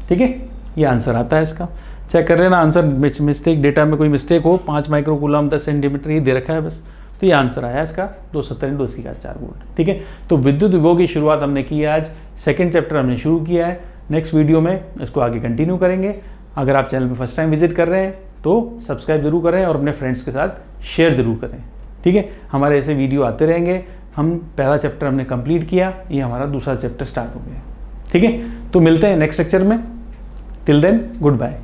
ठीक है, ये आंसर आता है इसका। चेक कर लेना आंसर, मिस्टेक डेटा में कोई मिस्टेक हो, 5 माइक्रोकूलम 10 सेंटीमीटर ये दे रखा है बस, तो ये आंसर आया इसका 270 इंटू 4 वोल्ट। ठीक है, तो विद्युत विभव की शुरुआत हमने की है आज, सेकेंड चैप्टर हमने शुरू किया है। नेक्स्ट वीडियो में इसको आगे कंटिन्यू करेंगे। अगर आप चैनल पर फर्स्ट टाइम विजिट कर रहे हैं तो सब्सक्राइब जरूर करें और अपने फ्रेंड्स के साथ शेयर जरूर करें। ठीक है, हमारे ऐसे वीडियो आते रहेंगे। हम पहला चैप्टर हमने कंप्लीट किया, ये हमारा दूसरा चैप्टर स्टार्ट हो गया। ठीक है, तो मिलते हैं नेक्स्ट लेक्चर में। Till then good bye.